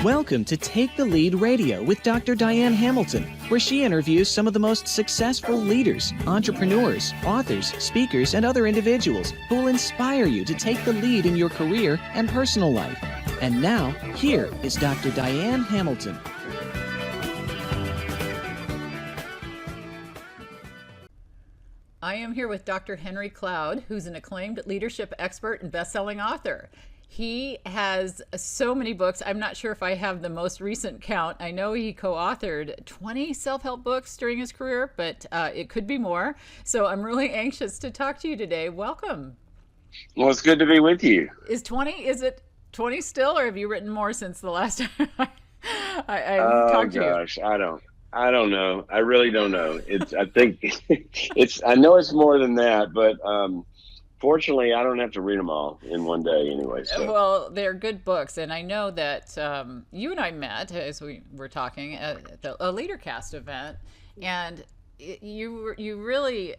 Welcome to Take the Lead Radio with Dr. Diane Hamilton, where she interviews some of the most successful leaders, entrepreneurs, authors, speakers, and other individuals who will inspire you to take the lead in your career and personal life. And now, here is Dr. Diane Hamilton. I am here with Dr. Henry Cloud, who's an acclaimed leadership expert and best-selling author. He has so many books. I'm not sure if I have the most recent count. I know he co-authored 20 self-help books during his career, but it could be more. So I'm really anxious to talk to you today. Welcome. Well, it's good to be with you. Is it 20 still, or have you written more since the last time I talked to you? Oh gosh, I don't know. I really don't know. I think I know it's more than that, but fortunately, I don't have to read them all in one day anyway. So. Well, they're good books, and I know that you and I met as we were talking at a LeaderCast event, and you really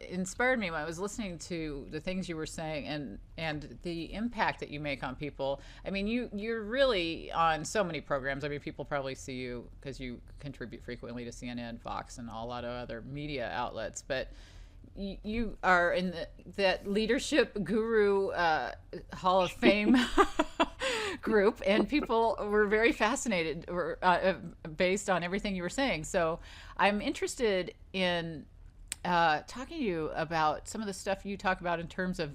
inspired me when I was listening to the things you were saying and the impact that you make on people. I mean, you're really on so many programs. I mean, people probably see you because you contribute frequently to CNN, Fox, and a lot of other media outlets, but you are in that leadership guru Hall of Fame group, and people were very fascinated based on everything you were saying. So I'm interested in talking to you about some of the stuff you talk about in terms of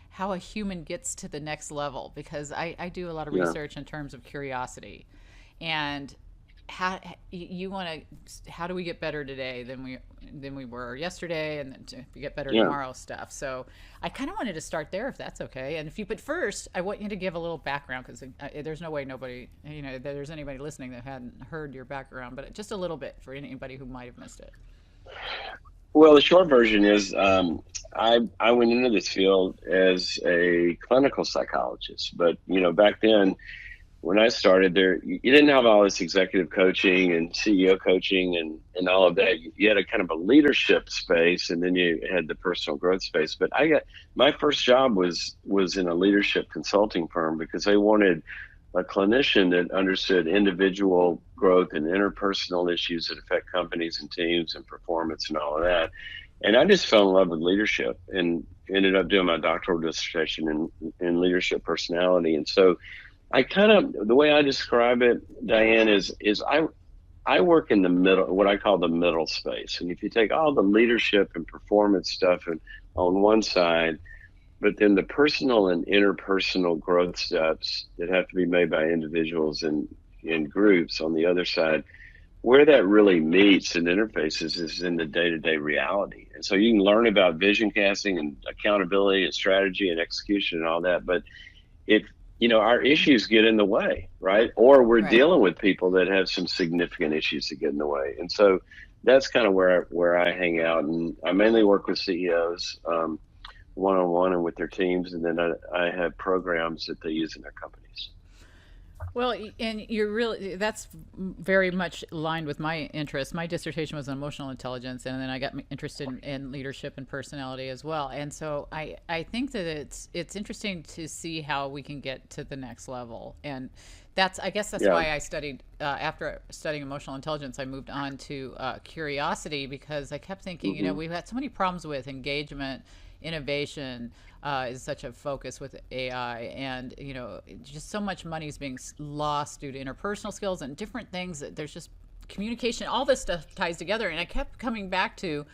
how a human gets to the next level, because I do a lot of research in terms of curiosity, and how do we get better today than we were yesterday, and then to get better tomorrow stuff. So I kind of wanted to start there, if that's okay. But first, I want you to give a little background, because there's no way there's anybody listening that hadn't heard your background, but just a little bit for anybody who might have missed it. Well, the short version is I went into this field as a clinical psychologist, but back then, when I started there, you didn't have all this executive coaching and CEO coaching and all of that. You had a kind of a leadership space, and then you had the personal growth space. But my first job was in a leadership consulting firm, because they wanted a clinician that understood individual growth and interpersonal issues that affect companies and teams and performance and all of that. And I just fell in love with leadership and ended up doing my doctoral dissertation in leadership personality. And so the way I describe it, Diane, is I work in the middle, what I call the middle space. And if you take all the leadership and performance stuff on one side, but then the personal and interpersonal growth steps that have to be made by individuals and in groups on the other side, where that really meets and interfaces is in the day-to-day reality. And so you can learn about vision casting and accountability and strategy and execution and all that, but our issues get in the way, right? Or we're dealing with people that have some significant issues that get in the way. And so that's kind of where I hang out. And I mainly work with CEOs one-on-one and with their teams. And then I have programs that they use in their companies. Well, and that's very much aligned with my interest. My dissertation was on emotional intelligence, and then I got interested in leadership and personality as well. And so I think that it's interesting to see how we can get to the next level. And I guess that's why I studied, after studying emotional intelligence, I moved on to curiosity, because I kept thinking, we've had so many problems with engagement, innovation, is such a focus with AI, and just so much money is being lost due to interpersonal skills and different things. That there's just communication, all this stuff ties together, and I kept coming back to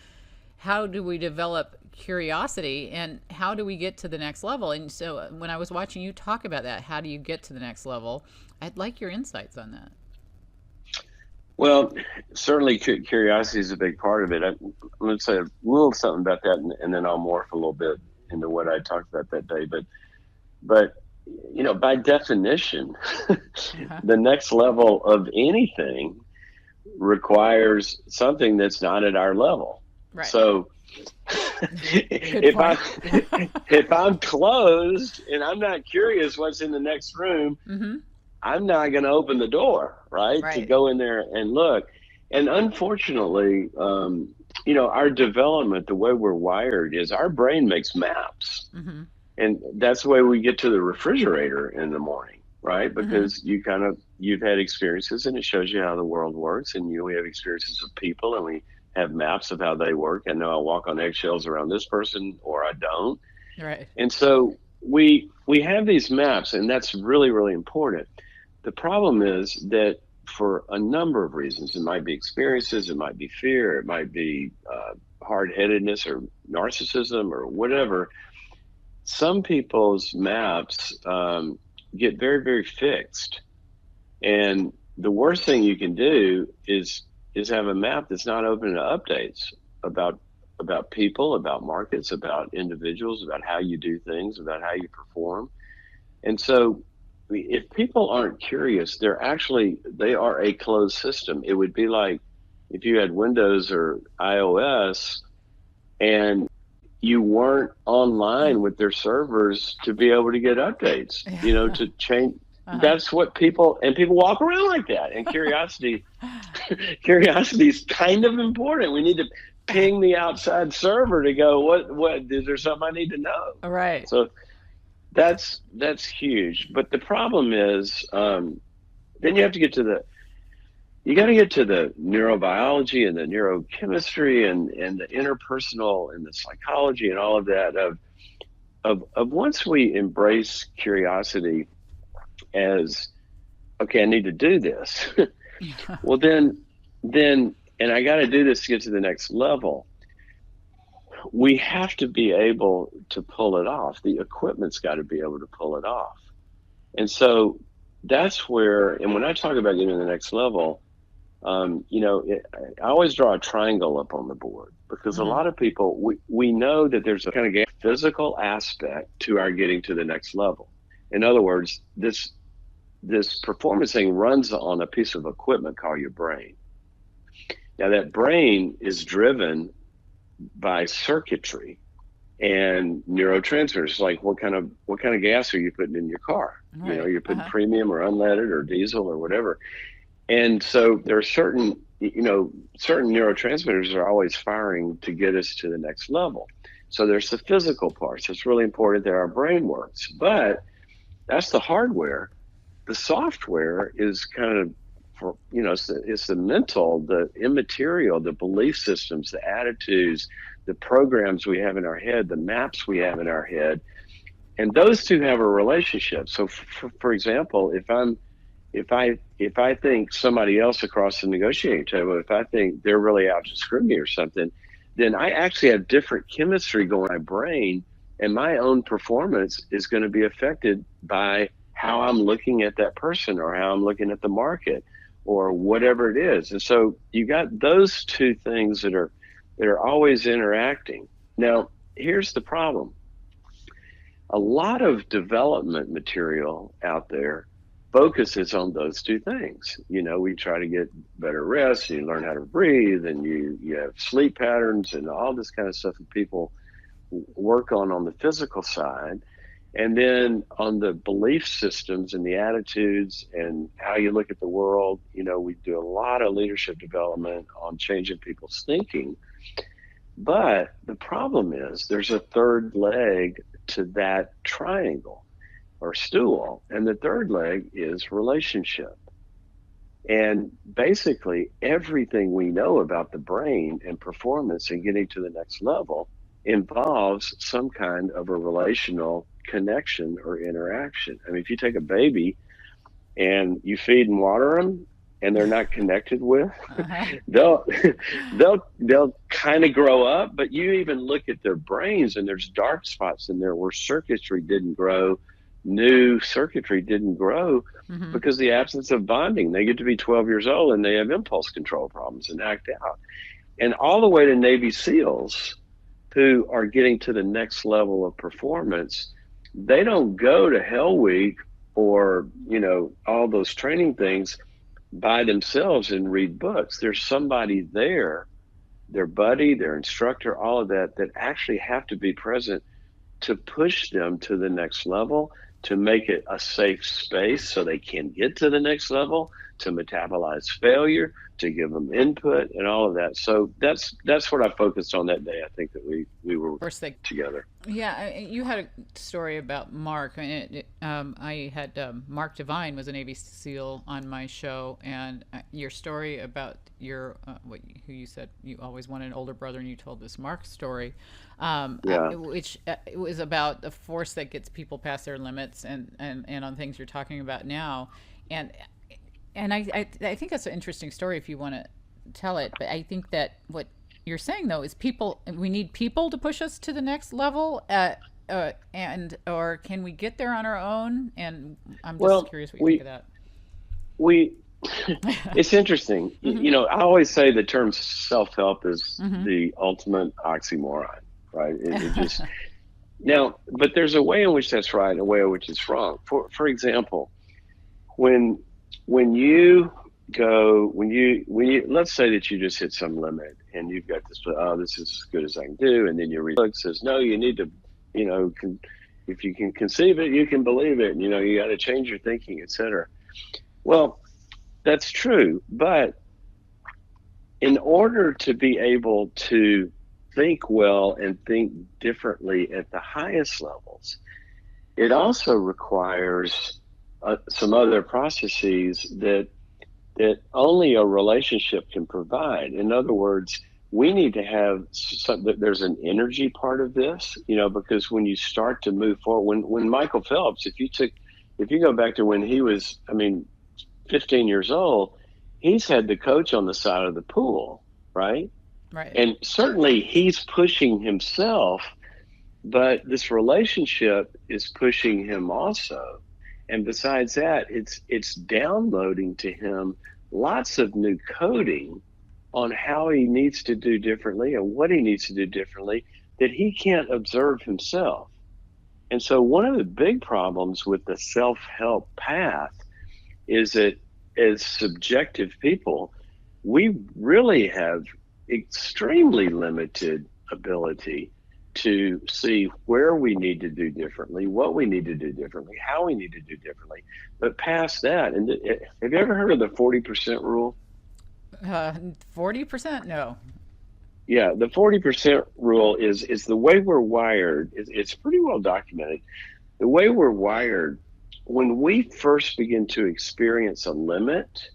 how do we develop curiosity and how do we get to the next level. And so when I was watching you talk about that, how do you get to the next level, I'd like your insights on that. Well, certainly curiosity is a big part of it. I'm going to say a little something about that, and then I'll morph a little bit into what I talked about that day. But by definition, the next level of anything requires something that's not at our level. Right. So if I'm closed and I'm not curious what's in the next room, I'm not going to open the door, right, to go in there and look. And unfortunately, our development, the way we're wired is our brain makes maps. And that's the way we get to the refrigerator in the morning, right? Because you've had experiences, and it shows you how the world works. And we have experiences of people, and we have maps of how they work. I know I walk on eggshells around this person, or I don't. Right. And so we have these maps, and that's really, really important. The problem is that for a number of reasons, it might be experiences, it might be fear, it might be hard-headedness or narcissism or whatever. Some people's maps get very, very fixed. And the worst thing you can do is have a map that's not open to updates about people, about markets, about individuals, about how you do things, about how you perform. And so if people aren't curious, they are a closed system. It would be like if you had Windows or iOS and you weren't online with their servers to be able to get updates, to change. That's what people walk around like that. And curiosity is kind of important. We need to ping the outside server to go, what is there something I need to know? Right. So that's huge. But the problem is, then you have to get to the neurobiology and the neurochemistry and the interpersonal and the psychology and all of that of once we embrace curiosity as, okay, I need to do this. Well, then, and I got to do this to get to the next level. We have to be able to pull it off. The equipment's got to be able to pull it off. And so that's where, and when I talk about getting to the next level, I always draw a triangle up on the board because a lot of people, we know that there's a kind of physical aspect to our getting to the next level. In other words, this performance thing runs on a piece of equipment called your brain. Now that brain is driven by circuitry and neurotransmitters, like what kind of gas are you putting in your car? Right. You're putting premium or unleaded or diesel or whatever. And so there are certain neurotransmitters are always firing to get us to the next level. So there's the physical parts. It's really important that our brain works, but that's the hardware. The software is kind of, it's the mental, the immaterial, the belief systems, the attitudes, the programs we have in our head, the maps we have in our head, and those two have a relationship. So, for example, if I think somebody else across the negotiating table, if I think they're really out to screw me or something, then I actually have different chemistry going in my brain, and my own performance is going to be affected by how I'm looking at that person or how I'm looking at the market or whatever it is. And so you got those two things that are always interacting. Now, here's the problem. A lot of development material out there focuses on those two things. We try to get better rest, and you learn how to breathe, and you have sleep patterns and all this kind of stuff that people work on the physical side. And then on the belief systems and the attitudes and how you look at the world, we do a lot of leadership development on changing people's thinking. But the problem is there's a third leg to that triangle or stool. And the third leg is relationship. And basically everything we know about the brain and performance and getting to the next level involves some kind of a relational connection or interaction. I mean, if you take a baby and you feed and water them and they're not connected with, they'll kind of grow up, but you even look at their brains and there's dark spots in there where circuitry didn't grow, new circuitry didn't grow because the absence of bonding. They get to be 12 years old and they have impulse control problems and act out. And all the way to Navy SEALs who are getting to the next level of performance, they don't go to Hell Week or, all those training things by themselves and read books. There's somebody there, their buddy, their instructor, all of that actually have to be present to push them to the next level, to make it a safe space so they can get to the next level, to metabolize failure, to give them input and all of that. So that's what I focused on that day. I think that we were First thing. together. Yeah, you had a story about Mark. I mean, I had Mark Devine was a Navy SEAL on my show, and your story about your who you said you always wanted an older brother, and you told this Mark story, which it was about the force that gets people past their limits, and on things you're talking about now, and I think that's an interesting story if you want to tell it. But I think that what you're saying though is we need people to push us to the next level, and or can we get there on our own? And I'm just curious what you think of that. It's interesting. I always say the term self-help is the ultimate oxymoron, right? It just now, but there's a way in which that's right and a way in which it's wrong. For example, when you let's say that you just hit some limit and you've got this, this is as good as I can do, and then your book says, no, you need to, if you can conceive it, you can believe it, and you got to change your thinking, etc. Well, that's true, but in order to be able to think well and think differently at the highest levels, it also requires some other processes that only a relationship can provide. In other words, we need to have there's an energy part of this, because when you start to move forward, when Michael Phelps, if you go back to when he was, 15 years old, he's had the coach on the side of the pool, right? Right. And certainly he's pushing himself, but this relationship is pushing him also. And besides that, it's downloading to him lots of new coding on how he needs to do differently and what he needs to do differently that he can't observe himself. And so one of the big problems with the self-help path is that as subjective people, we really have extremely limited ability to see where we need to do differently, what we need to do differently, how we need to do differently. But past that, and have you ever heard of the 40% rule? 40%? No. Yeah, the 40% rule is the way we're wired. It's pretty well documented. The way we're wired, when we first begin to experience a limit,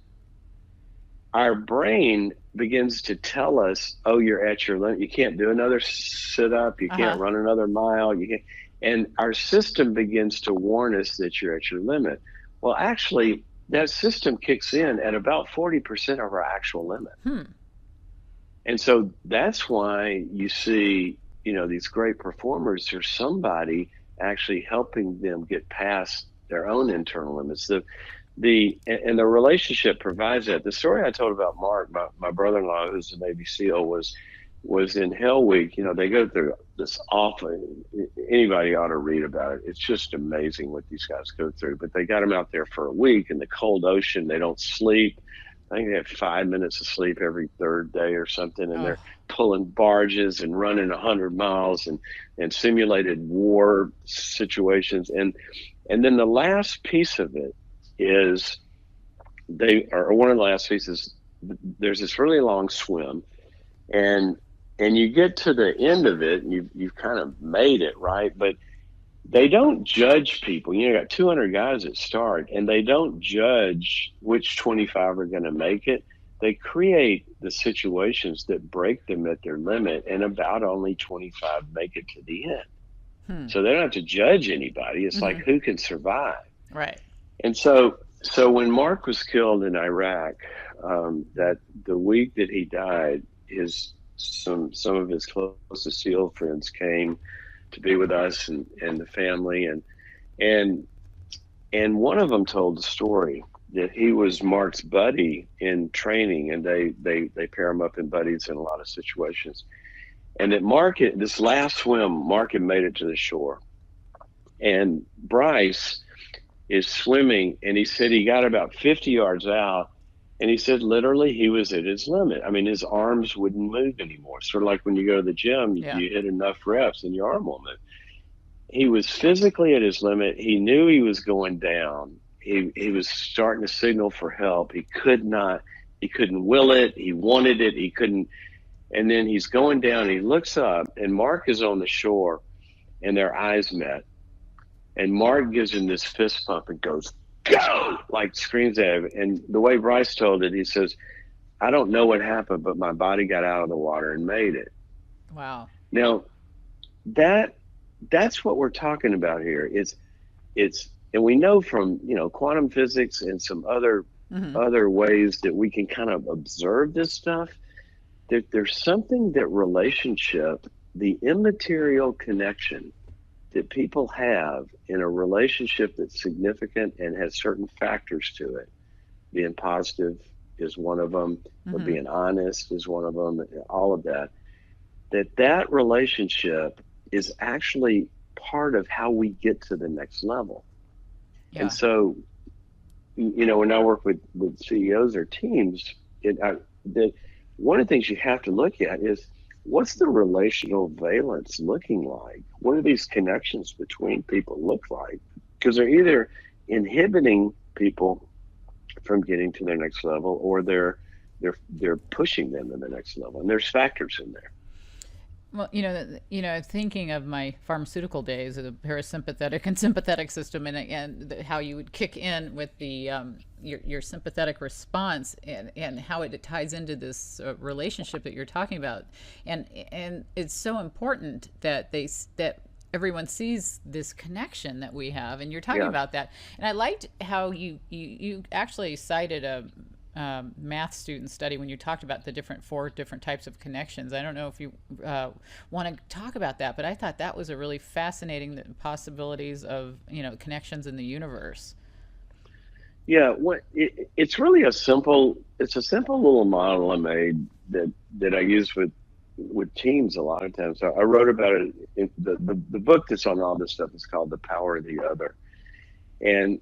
our brain begins to tell us, oh, you're at your limit. You can't do another sit-up. You can't run another mile. You can't. And our system begins to warn us that you're at your limit. Well, actually, that system kicks in at about 40% of our actual limit. And so that's why you see, these great performers, there's somebody actually helping them get past their own internal limits. And the relationship provides that. The story I told about Mark, my brother-in-law, who's a Navy SEAL, was in Hell Week. They go through this awful. Anybody ought to read about it. It's just amazing what these guys go through. But they got them out there for a week in the cold ocean. They don't sleep. I think they have 5 minutes of sleep every third day or something, and they're pulling barges and running 100 miles and simulated war situations. And then the last piece of it is one of the last pieces, there's this really long swim, and you get to the end of it and you've kind of made it, right? But they don't judge people. You got 200 guys that start, and they don't judge which 25 are going to make it. They create the situations that break them at their limit, and about only 25 make it to the end. So they don't have to judge anybody. It's like, who can survive? Right. And so when Mark was killed in Iraq, that the week that he died, some of his closest SEAL friends came to be with us and the family, and one of them told the story that he was Mark's buddy in training, and they pair him up in buddies in a lot of situations. And that this last swim, Mark had made it to the shore, and Bryce is swimming, and he said he got about 50 yards out, and he said literally he was at his limit. His arms wouldn't move anymore. Sort of like when you go to the gym, you hit enough reps and your arm won't move. He was physically at his limit. He knew he was going down. he was starting to signal for help. He couldn't will it. He wanted it. He couldn't. And then he's going down. He looks up, and Mark is on the shore, and their eyes met. And Mark gives him this fist pump and goes, "Go!" Like screams at him. And the way Bryce told it, he says, "I don't know what happened, but my body got out of the water and made it." Wow. Now, that's what we're talking about here. And we know from quantum physics and some other ways that we can kind of observe this stuff. There's something that relationship, the immaterial connection that people have in a relationship that's significant and has certain factors to it. Being positive is one of them, or being honest is one of them, all of that. That relationship is actually part of how we get to the next level. Yeah. And so, when I work with CEOs or teams, one of the things you have to look at is, what's the relational valence looking like? What do these connections between people look like? Because they're either inhibiting people from getting to their next level, or they're pushing them to the next level. And there's factors in there. Well, thinking of my pharmaceutical days, the parasympathetic and sympathetic system, and how you would kick in with the your sympathetic response, and how it ties into this relationship that you're talking about, and it's so important that everyone sees this connection that we have, and you're talking about that. And I liked how you actually cited a math student study when you talked about the four different types of connections. I don't know if you want to talk about that, but I thought that was a really fascinating possibilities of connections in the universe. Yeah, it's really a simple little model I made that I use with teams a lot of times. I wrote about it. The book that's on all this stuff is called The Power of the Other, and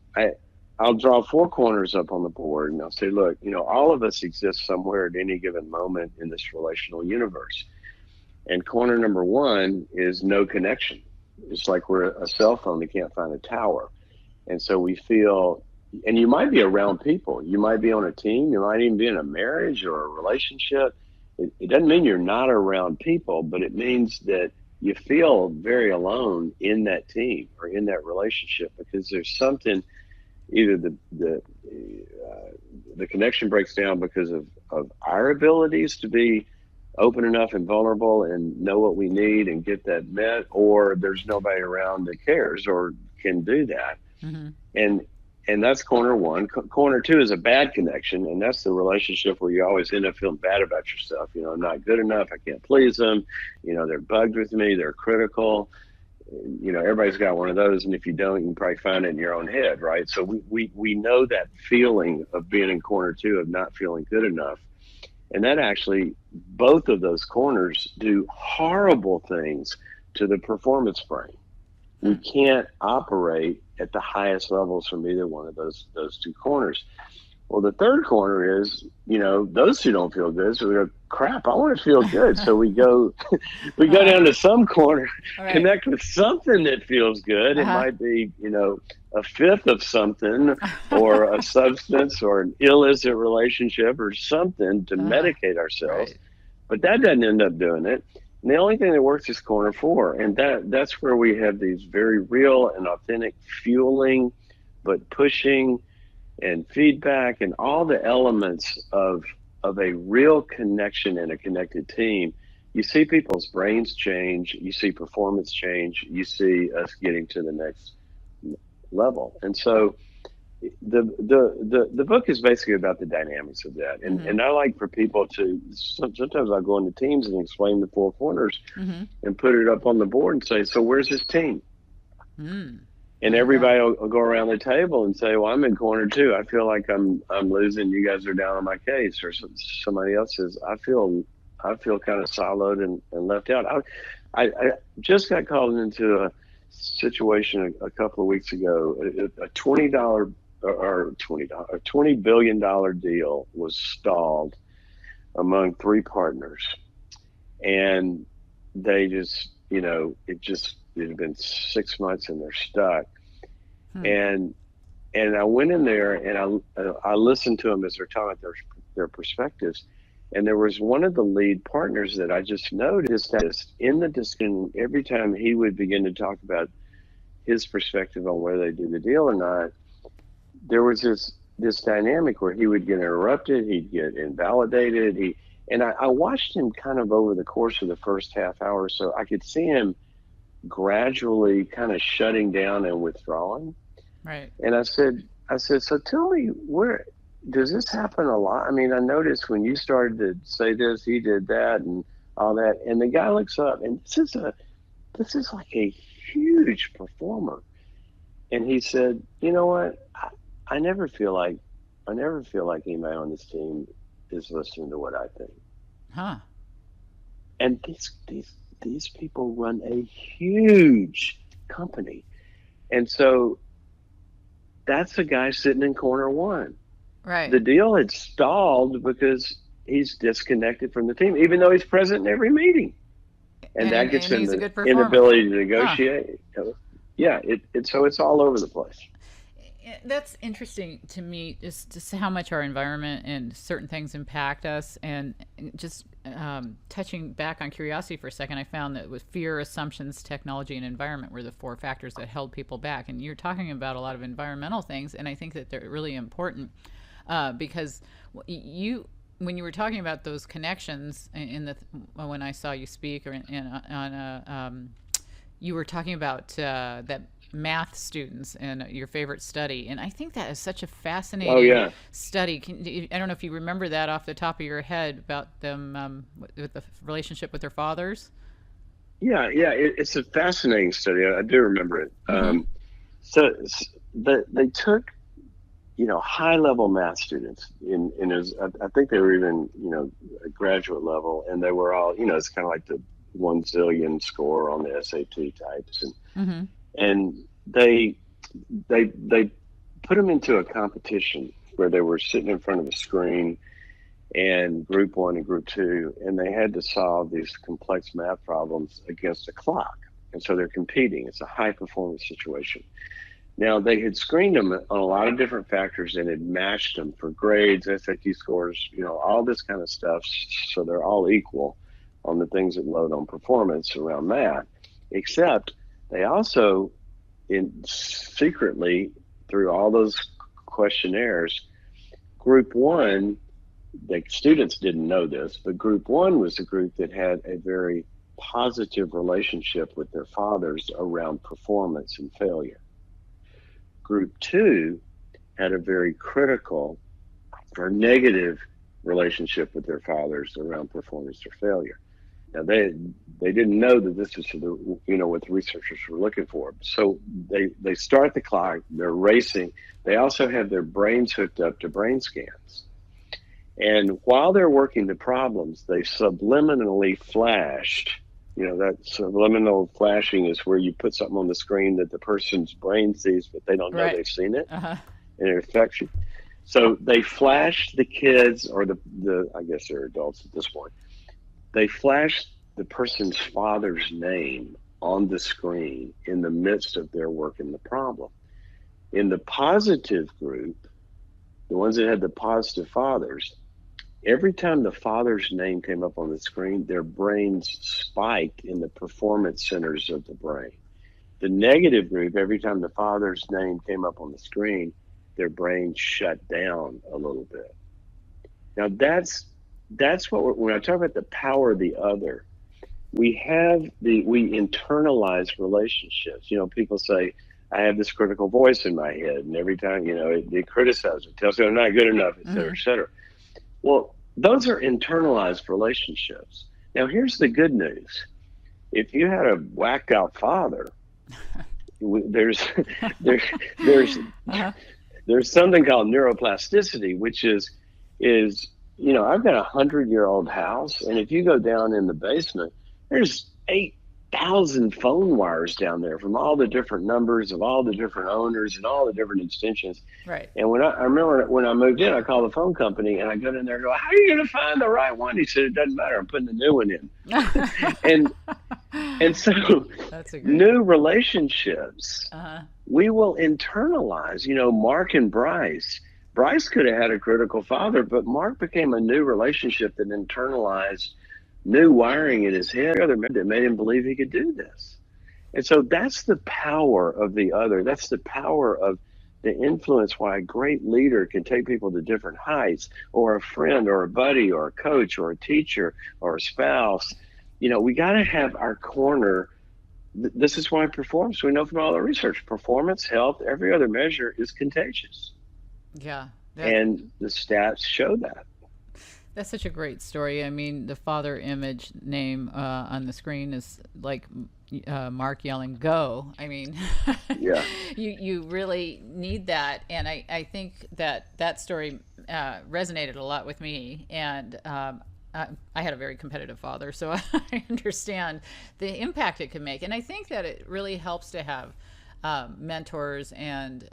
I'll draw four corners up on the board, and I'll say, look, all of us exist somewhere at any given moment in this relational universe. And corner number one is no connection. It's like we're a cell phone that can't find a tower. And so we feel, and you might be around people. You might be on a team. You might even be in a marriage or a relationship. It doesn't mean you're not around people, but it means that you feel very alone in that team or in that relationship, because there's something. Either the connection breaks down because of our abilities to be open enough and vulnerable and know what we need and get that met, or there's nobody around that cares or can do that. And that's corner one. Corner two is a bad connection, and that's the relationship where you always end up feeling bad about yourself. I'm not good enough. I can't please them. They're bugged with me. They're critical. Everybody's got one of those, and if you don't, you can probably find it in your own head, right? So we know that feeling of being in corner two, of not feeling good enough, and that actually, both of those corners do horrible things to the performance brain. We can't operate at the highest levels from either one of those two corners. Well, the third corner is, those two don't feel good. So we go, crap, I want to feel good. So we go down to some corner, right, connect with something that feels good. It might be, a fifth of something, or a substance, or an illicit relationship, or something to medicate ourselves. Right. But that doesn't end up doing it. And the only thing that works is corner four. And that's where we have these very real and authentic fueling, but pushing and feedback and all the elements of a real connection and a connected team. You see people's brains change, you see performance change, you see us getting to the next level. And so the book is basically about the dynamics of that. And I like for people to, sometimes I'll go into teams and explain the four corners and put it up on the board and say, so where's this team? And everybody will go around the table and say, well, I'm in corner two. I feel like I'm losing. You guys are down on my case. Or somebody else says, I feel kind of siloed and left out. I just got called into a situation a couple of weeks ago. A $20 billion deal was stalled among three partners. And they just, it had been 6 months and they're stuck. And And I went in there and I listened to them as they're talking about their perspectives. And there was one of the lead partners that I just noticed that in the discussion, every time he would begin to talk about his perspective on whether they do the deal or not, there was this dynamic where he would get interrupted, he'd get invalidated. And I watched him kind of over the course of the first half hour, so I could see him gradually kind of shutting down and withdrawing. Right. And I said, so tell me, where does this happen a lot? I mean, I noticed when you started to say this, he did that and all that. And the guy looks up, and this is like a huge performer. And he said, you know what? I never feel like anybody on this team is listening to what I think. Huh. And these people run a huge company. And so that's the guy sitting in corner one. Right. The deal had stalled because he's disconnected from the team, even though he's present in every meeting. And that gets him the inability to negotiate. Huh. Yeah, so it's all over the place. That's interesting to me, just how much our environment and certain things impact us. And just touching back on curiosity for a second, I found that with fear, assumptions, technology, and environment were the 4 factors that held people back. And you're talking about a lot of environmental things, and I think that they're really important because when you were talking about those connections when I saw you speak you were talking about that math students and your favorite study, and I think that is such a fascinating study. I don't know if you remember that off the top of your head about them with the relationship with their fathers. Yeah, it's a fascinating study. I do remember it. So they took high-level math students I think they were even a graduate level, and they were all it's kind of like the 1 zillion score on the SAT types, and they put them into a competition where they were sitting in front of a screen, and group 1 and group 2, and they had to solve these complex math problems against a clock, and so they're competing. It's a high-performance situation. Now, they had screened them on a lot of different factors and had matched them for grades, SAT scores, all this kind of stuff, so they're all equal on the things that load on performance around math, except they also, secretly, through all those questionnaires, group 1, the students didn't know this, but group 1 was a group that had a very positive relationship with their fathers around performance and failure. Group 2 had a very critical or negative relationship with their fathers around performance or failure. Now they didn't know that this was what the researchers were looking for. So they start the clock, they're racing. They also have their brains hooked up to brain scans. And while they're working the problems, they subliminally flashed. That subliminal flashing is where you put something on the screen that the person's brain sees, but they don't know they've seen it, and it affects you. So they flashed the kids, or the I guess they're adults at this point. They flashed the person's father's name on the screen in the midst of their working the problem. In the positive group, the ones that had the positive fathers, every time the father's name came up on the screen, their brains spiked in the performance centers of the brain. The negative group, every time the father's name came up on the screen, their brain shut down a little bit. Now that's what when I talk about the power of the other, we internalize relationships. People say, I have this critical voice in my head, and every time, it criticizes me, tells me I'm not good enough, et cetera, et cetera. Well, those are internalized relationships. Now, here's the good news. If you had a whacked out father, there's something called neuroplasticity, which is I've got a 100-year-old house, and if you go down in the basement, there's 8,000 phone wires down there from all the different numbers of all the different owners and all the different extensions. Right. And I remember when I moved in, I called the phone company and I got in there and go, how are you going to find the right one? He said, it doesn't matter. I'm putting a new one in. And so That's a great. new relationships, Uh-huh. we will internalize, Mark and Bryce. Bryce could have had a critical father, but Mark became a new relationship that internalized new wiring in his head that made him believe he could do this. And so that's the power of the other. That's the power of the influence why a great leader can take people to different heights, or a friend or a buddy or a coach or a teacher or a spouse. We got to have our corner. This is why performance, we know from all the research, performance, health, every other measure is contagious. Yeah. And the stats show that. That's such a great story. I mean, the father image name on the screen is like Mark yelling "Go!" I mean, Yeah. you really need that, and I think that story resonated a lot with me. And I had a very competitive father, so I understand the impact it can make. And I think that it really helps to have mentors and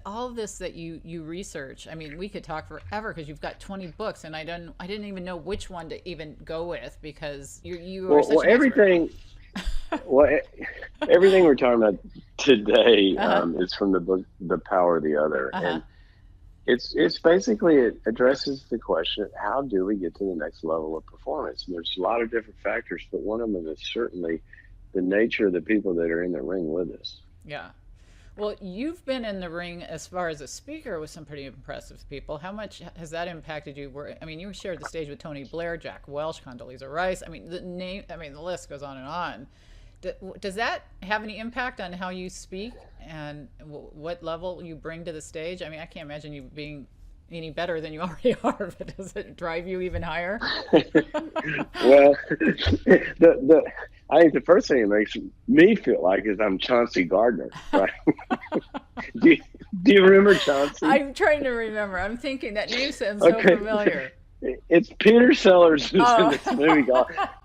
all of this that you research. I mean, we could talk forever because you've got 20 books, and I didn't even know which one to even go with, because you are such an everything. Well, everything we're talking about today is from the book "The Power of the Other," and it's basically, it addresses the question: how do we get to the next level of performance? And there's a lot of different factors, but one of them is certainly the nature of the people that are in the ring with us. Yeah. Well, you've been in the ring as far as a speaker with some pretty impressive people. How much has that impacted you? I mean, you shared the stage with Tony Blair, Jack Welch, Condoleezza Rice. I mean, the list goes on and on. Does that have any impact on how you speak and what level you bring to the stage? I mean, I can't imagine you being any better than you already are, but does it drive you even higher? Well, I think the first thing it makes me feel like is I'm Chauncey Gardner, right? do you remember Chauncey? I'm trying to remember. I'm thinking that name sounds so familiar. It's Peter Sellers who's in this movie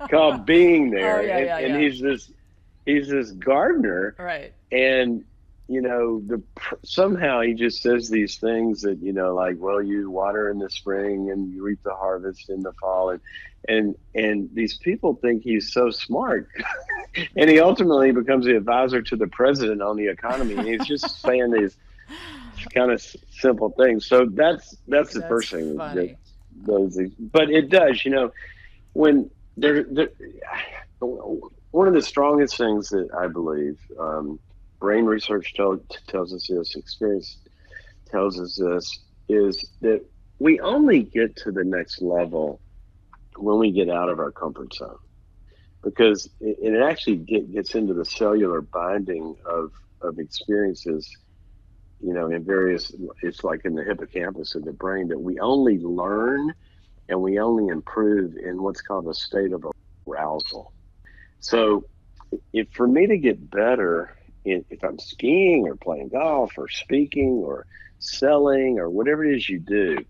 called Being There. Oh, yeah, and he's this gardener, right? And somehow he just says these things that, like, well, you water in the spring and you reap the harvest in the fall, and these people think he's so smart, and he ultimately becomes the advisor to the president on the economy, and he's just saying these kind of simple things. So that's the first thing that those, but it does, when one of the strongest things that I believe, brain research tells us this, experience tells us this, is that we only get to the next level when we get out of our comfort zone, because it actually gets into the cellular binding of experiences, in various, it's like in the hippocampus of the brain, that we only learn and we only improve in what's called a state of arousal. So if for me to get better, if I'm skiing or playing golf or speaking or selling or whatever it is you do,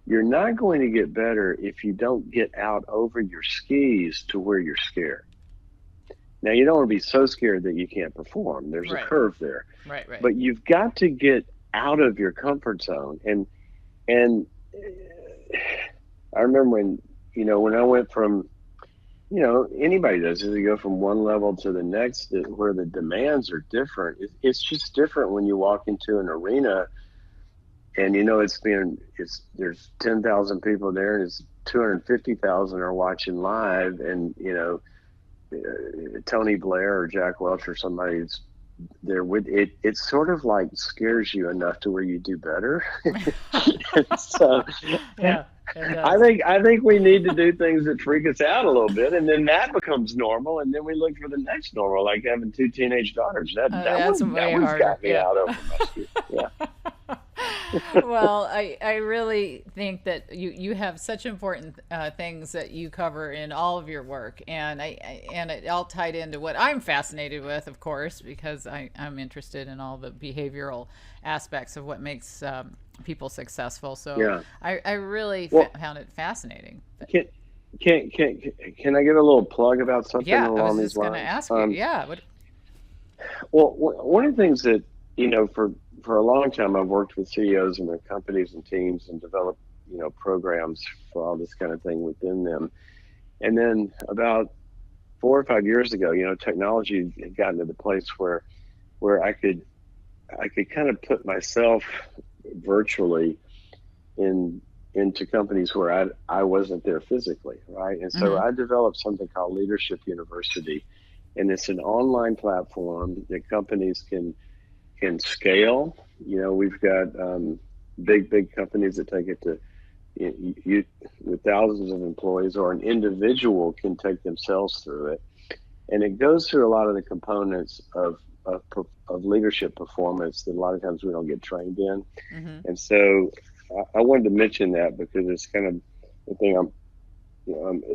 you're not going to get better if you don't get out over your skis to where you're scared. Now, you don't want to be so scared that you can't perform. There's a curve there. Right. But you've got to get out of your comfort zone. And I remember when I went from, anybody does it. You go from one level to the next, where the demands are different. It's just different when you walk into an arena and there's 10,000 people there, and it's 250,000 are watching live, and Tony Blair or Jack Welch or somebody's there with it. It sort of like scares you enough to where you do better. So yeah. I think we need to do things that freak us out a little bit, and then that becomes normal, and then we look for the next normal, like having 2 teenage daughters. That one's got me out over my skis. Yeah. Well, I really think that you have such important things that you cover in all of your work, and it all tied into what I'm fascinated with, of course, because I'm interested in all the behavioral aspects of what makes people successful. So yeah. I really found it fascinating. Can I get a little plug about something along these lines? Yeah, I was just going to ask you. Well, one of the things that, for a long time, I've worked with CEOs and their companies and teams and developed, programs for all this kind of thing within them. And then about 4 or 5 years ago, technology had gotten to the place where I could kind of put myself virtually into companies where I wasn't there physically, right? And so Mm-hmm. I developed something called Leadership University, and it's an online platform that companies can scale. We've got big companies that take it to you with thousands of employees, or an individual can take themselves through it, and it goes through a lot of the components of leadership performance that a lot of times we don't get trained in. Mm-hmm. And so I wanted to mention that because it's kind of the thing I'm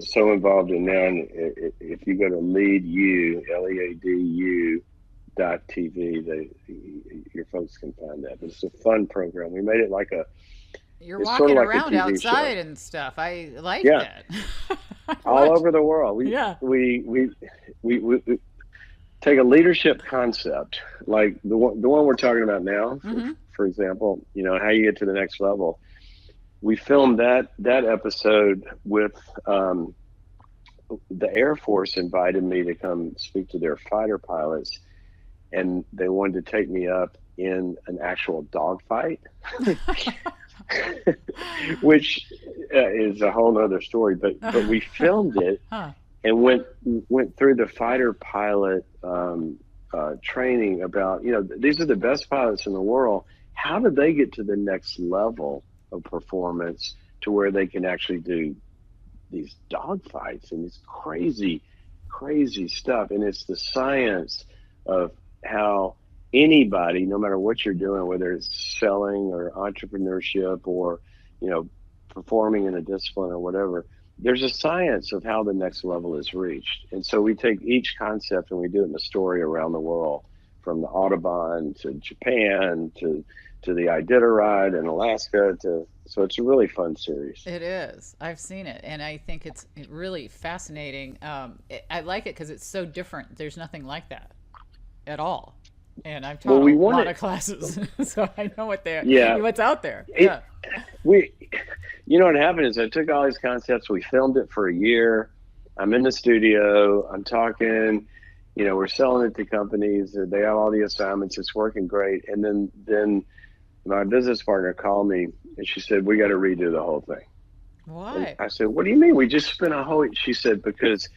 so involved in now. And if you go to leadu.tv, your folks can find that. But it's a fun program. We made it You're it's sort of walking like a around TV show. outside and stuff. I like Yeah, that. all Watch. over the world. Yeah. We take a leadership concept like the one we're talking about now, Mm-hmm. for example, how you get to the next level. We filmed that episode with the Air Force invited me to come speak to their fighter pilots, and they wanted to take me up in an actual dogfight, which is a whole other story. But we filmed it Huh. and went through the fighter pilot training about, these are the best pilots in the world. How do they get to the next level of performance to where they can actually do these dogfights and this crazy stuff? And it's the science of how anybody, no matter what you're doing, whether it's selling or entrepreneurship or, performing in a discipline or whatever, there's a science of how the next level is reached. And so we take each concept and we do it in a story around the world, from the Audubon to Japan to the Iditarod in Alaska so it's a really fun series. It is. I've seen it, and I think it's really fascinating. I like it because it's so different. There's nothing like that at all. And I've Well, taught we a want lot it. of classes, so I know Yeah. what's out there. It, Yeah. we, what happened is I took all these concepts, we filmed it for a year. I'm in the studio, I'm talking, we're selling it to companies. They have all the assignments. It's working great. And then my business partner called me and she said, we got to redo the whole thing. And Why? I said, what do you mean? We just spent a whole, she said, because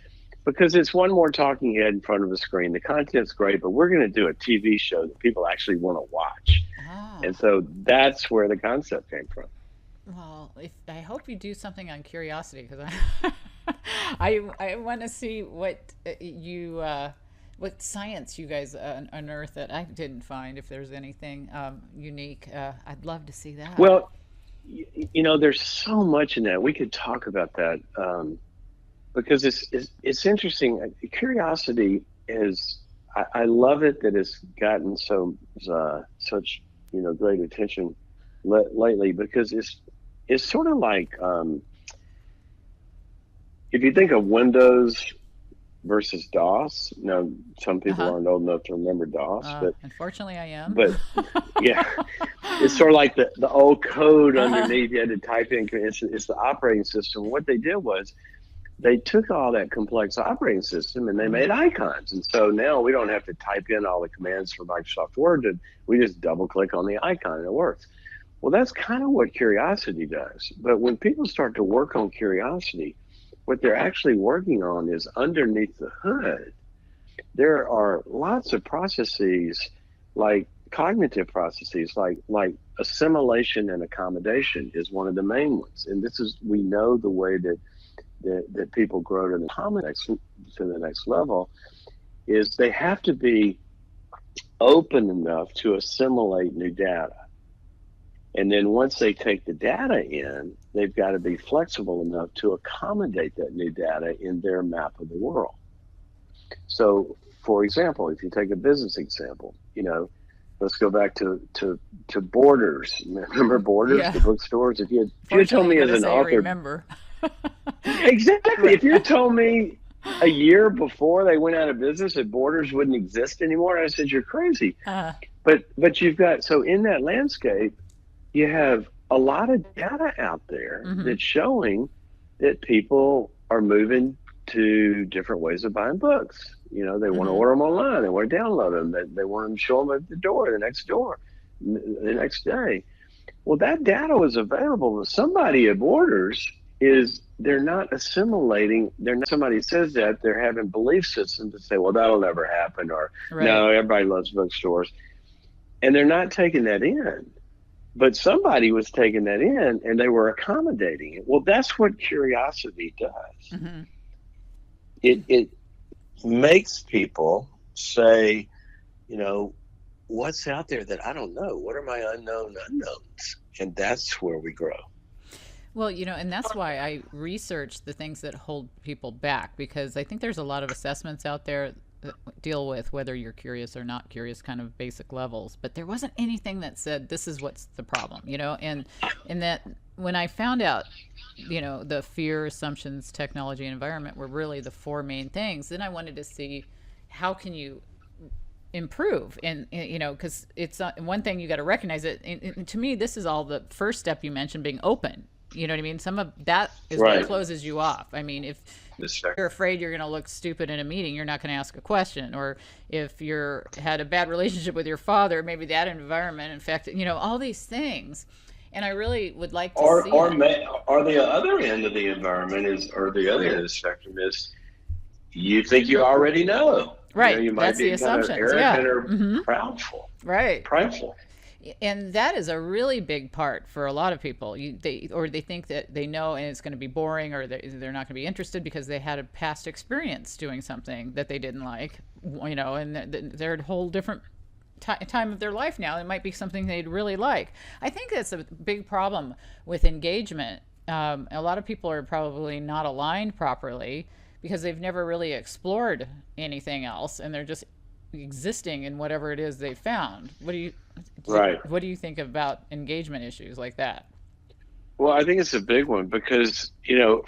it's one more talking head in front of a screen. The content's great, but we're going to do a TV show that people actually want to watch. Ah. And so that's where the concept came from. Well, I hope you do something on curiosity, because I want to see what what science you guys unearth that I didn't find. If there's anything unique, I'd love to see that. Well, there's so much in that. We could talk about that because it's interesting. Curiosity is, I love it that it's gotten such great attention lately, because it's sort of like if you think of Windows versus DOS. Some people Uh-huh. aren't old enough to remember DOS, but Unfortunately, I am. yeah, it's sort of like the old code Uh-huh. underneath. You had to type in. It's the operating system. What they did was they took all that complex operating system and they made icons. And so now we don't have to type in all the commands for Microsoft Word. We just double click on the icon and it works. Well, that's kind of what curiosity does. But when people start to work on curiosity, what they're actually working on is underneath the hood. There are lots of processes, like cognitive processes, like assimilation and accommodation is one of the main ones. And we know the way that people grow to the next level is they have to be open enough to assimilate new data. And then once they take the data in, they've got to be flexible enough to accommodate that new data in their map of the world. So, for example, if you take a business example, let's go back to Borders. Remember Borders, Yeah. the bookstores? If you had told me as an author, remember. exactly. If you told me a year before they went out of business that Borders wouldn't exist anymore, I said you're crazy. But you've got, so in that landscape, you have a lot of data out there that's showing that people are moving to different ways of buying books. You know, they want to order them online. They want to download them. They want them to show them at the door, the next day. Well, that data was available, but somebody at Borders they're not assimilating. They're not, somebody says that they're having belief systems that say, well, that'll never happen, or no, everybody loves bookstores. And they're not taking that in. But somebody was taking that in and they were accommodating it. Well, that's what curiosity does. It makes people say, you know, what's out there that I don't know? What are my unknown unknowns? And that's where we grow. Well, you know, and that's why I research the things that hold people back, because I think there's a lot of assessments out there that deal with whether you're curious or not curious, kind of basic levels. But there wasn't anything that said this is what's the problem, you know, and that when I found out, you know, the fear, assumptions, technology, and environment were really the four main things, then I wanted to see how can you improve. And you know, because it's one thing, you got to recognize it. And to me, this is all the first step you mentioned, being open. You know what I mean? Some of that is what closes you off. I mean, if you're afraid you're going to look stupid in a meeting, you're not going to ask a question. Or if you're had a bad relationship with your father, maybe that environment infected, you know, all these things. And I really would like to see or the other end of the environment or the other end of the spectrum is you think you already know. Right. You know, you might That's be the assumptions. arrogant or proudful. Right. Prideful. And that is a really big part for a lot of people. They think that they know and it's going to be boring, or they're not going to be interested because they had a past experience doing something that they didn't like, you know, and they're a whole different time of their life now. It might be something they'd really like. I think that's a big problem with engagement. A lot of people are probably not aligned properly because they've never really explored anything else, and they're just existing in whatever it is they found. What do you think about engagement issues like that? Well, I think it's a big one because, you know,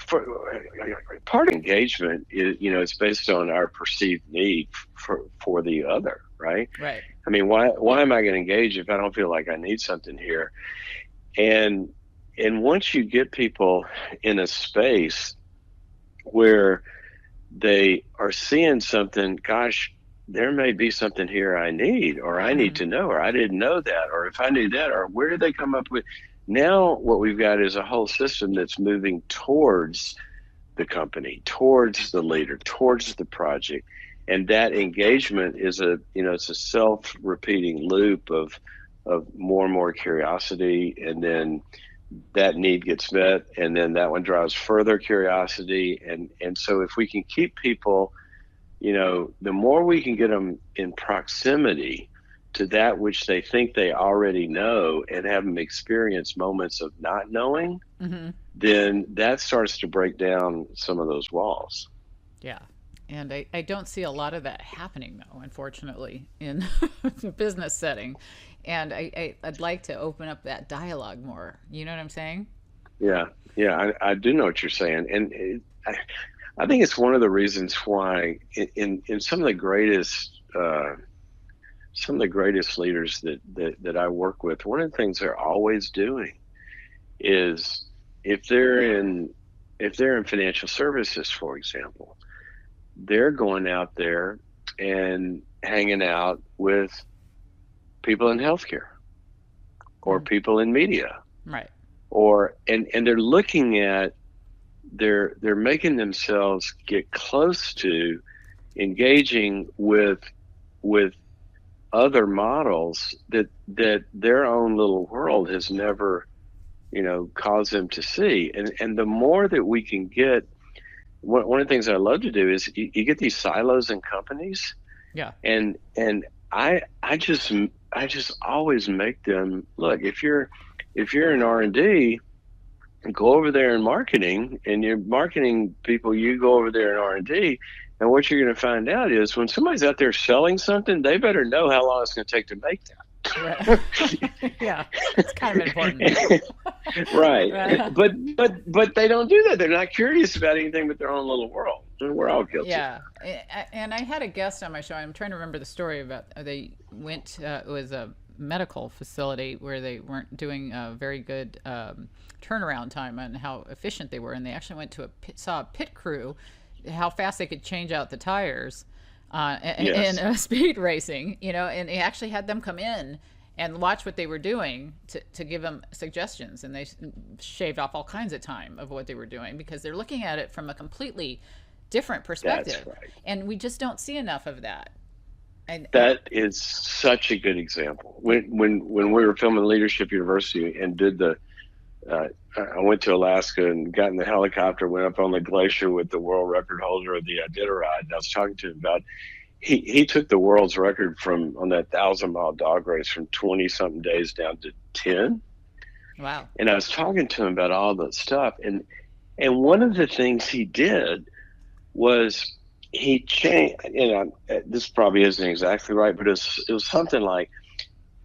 part of engagement is, you know, it's based on our perceived need for the other, right? Right. I mean, why am I going to engage if I don't feel like I need something here? And once you get people in a space where they are seeing something, gosh, there may be something here I need, or I need to know, or I didn't know that, or if I knew that, or where did they come up with? Now what we've got is a whole system that's moving towards the company, towards the leader, towards the project. And that engagement is it's a self-repeating loop of more and more curiosity, and then that need gets met, and then that one drives further curiosity. And so if we can keep people, you know, the more we can get them in proximity to that which they think they already know and have them experience moments of not knowing, then that starts to break down some of those walls. Yeah. And I don't see a lot of that happening, though, unfortunately, in the business setting. And I'd like to open up that dialogue more. You know what I'm saying? Yeah. I do know what you're saying. And I think it's one of the reasons why in some of the greatest leaders that I work with, one of the things they're always doing is if they're in financial services, for example, they're going out there and hanging out with people in healthcare or people in media, right? And they're looking at they're making themselves get close to engaging with other models that their own little world has never, you know, caused them to see. And the more that we can get, one of the things I love to do is you get these silos in companies. Yeah. And I just always make them look, if you're in R&D, go over there in marketing, and your marketing people, you go over there in R&D, and what you're going to find out is when somebody's out there selling something, they better know how long it's going to take to make that. Right. Yeah, it's kind of important. Right. But they don't do that. They're not curious about anything but their own little world. And we're all guilty. Yeah. And I had a guest on my show. I'm trying to remember the story about they went. It was a medical facility where they weren't doing a very good turnaround time on how efficient they were, and they actually went to saw a pit crew how fast they could change out the tires Yes. in speed racing, and he actually had them come in and watch what they were doing to give them suggestions, and they shaved off all kinds of time of what they were doing because they're looking at it from a completely different perspective. That's right. And we just don't see enough of that. And That is such a good example. When we were filming Leadership University and did I went to Alaska and got in the helicopter, went up on the glacier with the world record holder of the Iditarod, and I was talking to him about he took the world's record on that 1,000-mile dog race from 20-something days down to 10. wow. And I was talking to him about all that stuff, and one of the things he did was he changed. This probably isn't exactly right, but it was something like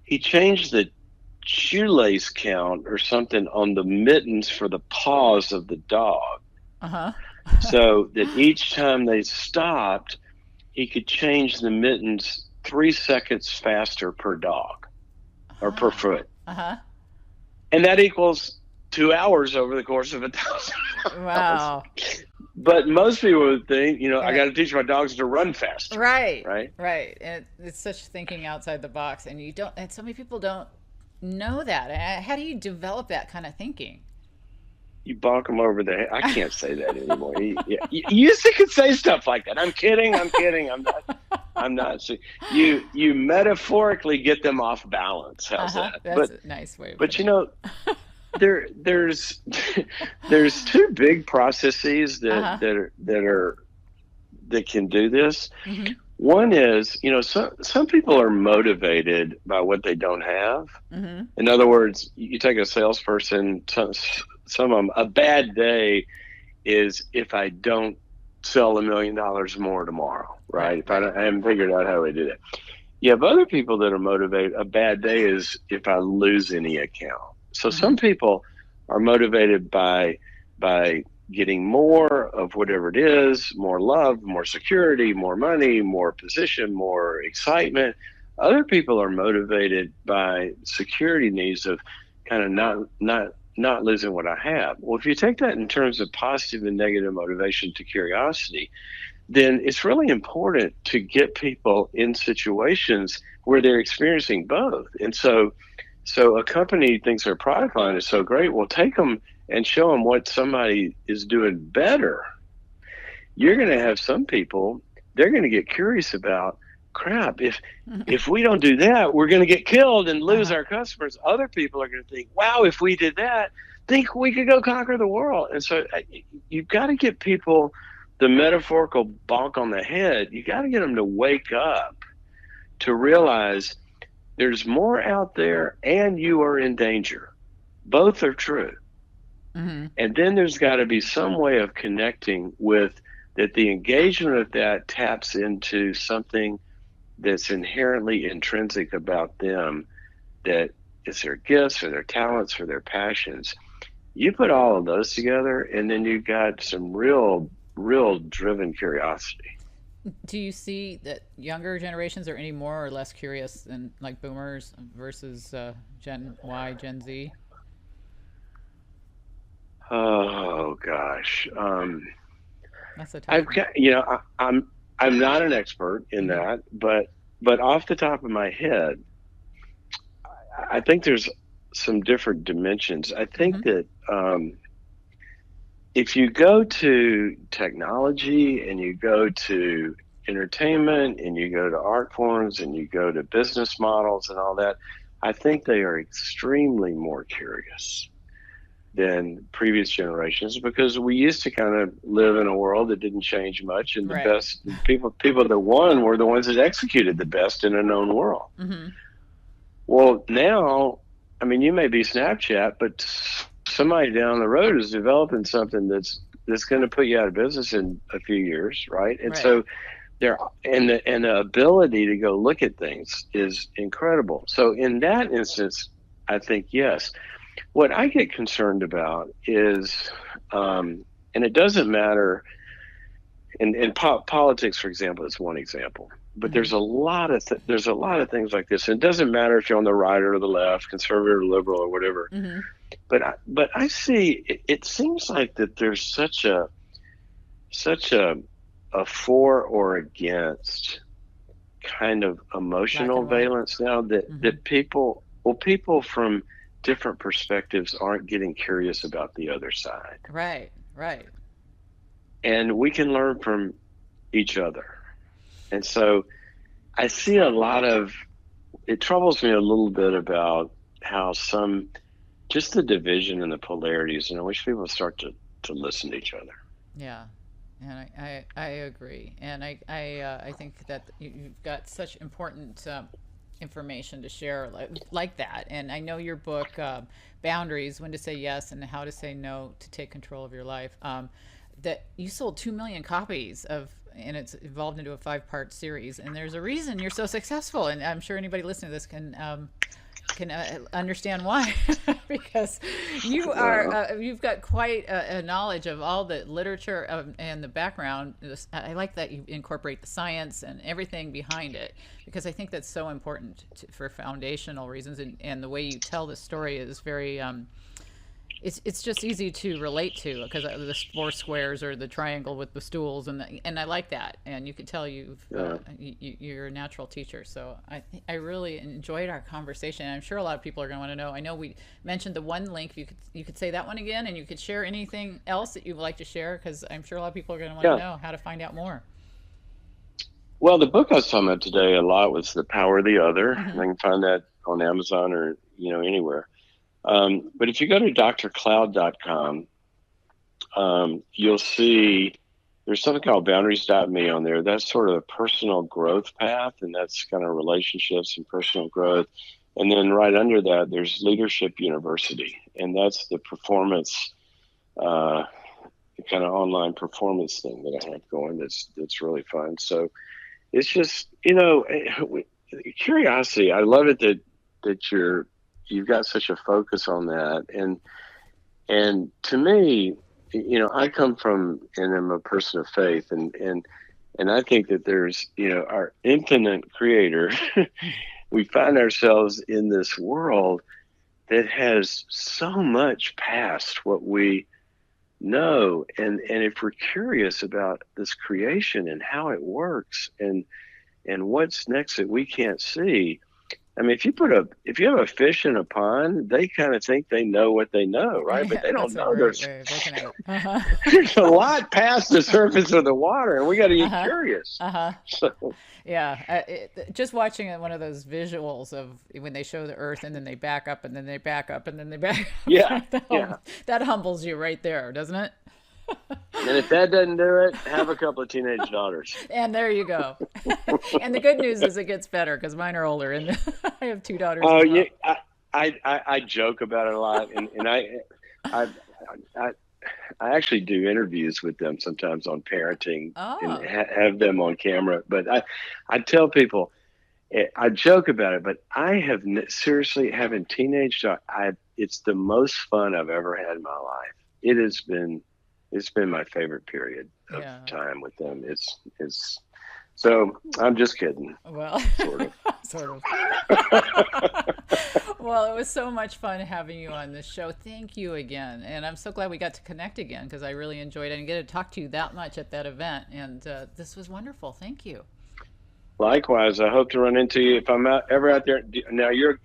he changed the shoelace count or something on the mittens for the paws of the dog, so that each time they stopped, he could change the mittens 3 seconds faster per dog or per foot. And that equals 2 hours over the course of 1,000 Wow. But most people would think, I got to teach my dogs to run faster. Right. Right. And it's such thinking outside the box, and so many people don't know that. How do you develop that kind of thinking? You bonk them over the head. I can't say that anymore. You used to could say stuff like that. I'm kidding. I'm not. So you metaphorically get them off balance. How's that? That's a nice way. But there's two big processes that can do this. Mm-hmm. One is, some people are motivated by what they don't have. Mm-hmm. In other words, you take a salesperson, some of them, a bad day is if I don't sell $1 million more tomorrow, right? If I haven't figured out how to do that. You have other people that are motivated. A bad day is if I lose any account. So some people are motivated by getting more of whatever it is, more love, more security, more money, more position, more excitement. Other people are motivated by security needs of kind of not losing what I have. Well, if you take that in terms of positive and negative motivation to curiosity, then it's really important to get people in situations where they're experiencing both. And so a company thinks their product line is so great. Well, take them and show them what somebody is doing better. You're going to have some people, they're going to get curious about, crap, if we don't do that, we're going to get killed and lose our customers. Other people are going to think, wow, if we did that, think we could go conquer the world. And so you've got to get people the metaphorical bonk on the head. You got to get them to wake up to realize there's more out there and you are in danger. Both are true. Mm-hmm. And then there's got to be some way of connecting with that. The engagement of that taps into something that's inherently intrinsic about them, that is their gifts or their talents or their passions. You put all of those together, and then you've got some real driven curiosity. Do you see that younger generations are any more or less curious than like boomers versus Gen Y, Gen Z? Oh gosh, That's a tough I've one. got I'm not an expert in that, but off the top of my head, I think there's some different dimensions. I think that if you go to technology and you go to entertainment and you go to art forms and you go to business models and all that, I think they are extremely more curious than previous generations, because we used to kind of live in a world that didn't change much, and the best people that won were the ones that executed the best in a known world. Mm-hmm. Well, now, I mean, you may be Snapchat, but somebody down the road is developing something that's going to put you out of business in a few years, right? And so there, and the ability to go look at things is incredible. So in that instance, I think yes. What I get concerned about is, and it doesn't matter, in politics, for example, is one example. But there's a lot of things like this. And it doesn't matter if you're on the right or the left, conservative or liberal or whatever. Mm-hmm. But I see it seems like that there's such a such a for or against kind of Black emotional and white. valence now Hmm. that people from different perspectives aren't getting curious about the other side. Right, right. And we can learn from each other. And so I see a lot of it troubles me a little bit about how some just the division and the polarities, and I wish people would start to listen to each other. Yeah, and I agree, and I think that you've got such important information to share like that. And I know your book, Boundaries: When to Say Yes and How to Say No to Take Control of Your Life, that you sold 2 million copies of. And it's evolved into a 5-part series. And there's a reason you're so successful. And I'm sure anybody listening to this can understand why, because Well, you've got quite a knowledge of all the literature and the background. I like that you incorporate the science and everything behind it, because I think that's so important for foundational reasons, and the way you tell the story is very it's just easy to relate to, because the 4 squares or the triangle with the stools, and I like that. And you can tell yeah. you're a natural teacher. So I really enjoyed our conversation. I'm sure a lot of people are going to want to know. I know we mentioned the one link. You could say that one again, and you could share anything else that you would like to share, because I'm sure a lot of people are going to want to Yeah. know how to find out more. Well, the book I was talking about today a lot was The Power of the Other. And Hmm. I can find that on Amazon or, anywhere. But if you go to drcloud.com, you'll see there's something called boundaries.me on there. That's sort of a personal growth path, and that's kind of relationships and personal growth. And then right under that, there's Leadership University, and that's the performance, uh, kind of online performance thing that I have going. That's really fun. So it's just curiosity. I love it that you've got such a focus on that, and to me, I come from and I'm a person of faith, and I think that there's our infinite creator. We find ourselves in this world that has so much past what we know, and if we're curious about this creation and how it works and what's next that we can't see. I mean, if you have a fish in a pond, they kind of think they know what they know, right? But Yeah, they don't that's a know great way of looking at it. Uh-huh. there's a lot past the surface of the water, and we got to get Uh-huh. curious. Uh-huh. So Yeah, just watching one of those visuals of when they show the Earth and then they back up and then they back up and then they back yeah, up, yeah. that humbles you right there, doesn't it? And if that doesn't do it, have a couple of teenage daughters. And there you go. And the good news is it gets better, because mine are older, and I have 2 daughters Oh as yeah, well. I joke about it a lot, and I I I actually do interviews with them sometimes on parenting and Oh, have them on camera. But I tell people, I joke about it, but I have seriously having teenage it's the most fun I've ever had in my life. It's been my favorite period of yeah. time with them. It's so I'm just kidding, Well, sort of. sort of. Well, it was so much fun having you on this show. Thank you again. And I'm so glad we got to connect again, because I really enjoyed it and get to talk to you that much at that event. And this was wonderful. Thank you. Likewise, I hope to run into you if I'm ever out there. Now you're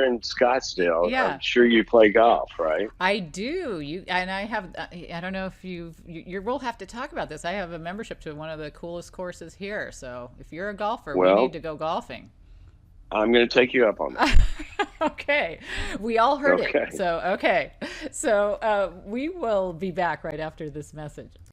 in Scottsdale. I'm Yeah, sure you play golf, right? I do. And I have. I don't know if we'll have to talk about this. I have a membership to one of the coolest courses here. So if you're a golfer, we need Well, to go golfing. I'm going to take you up on that. Okay, we all heard it. Okay. So okay, so we will be back right after this message.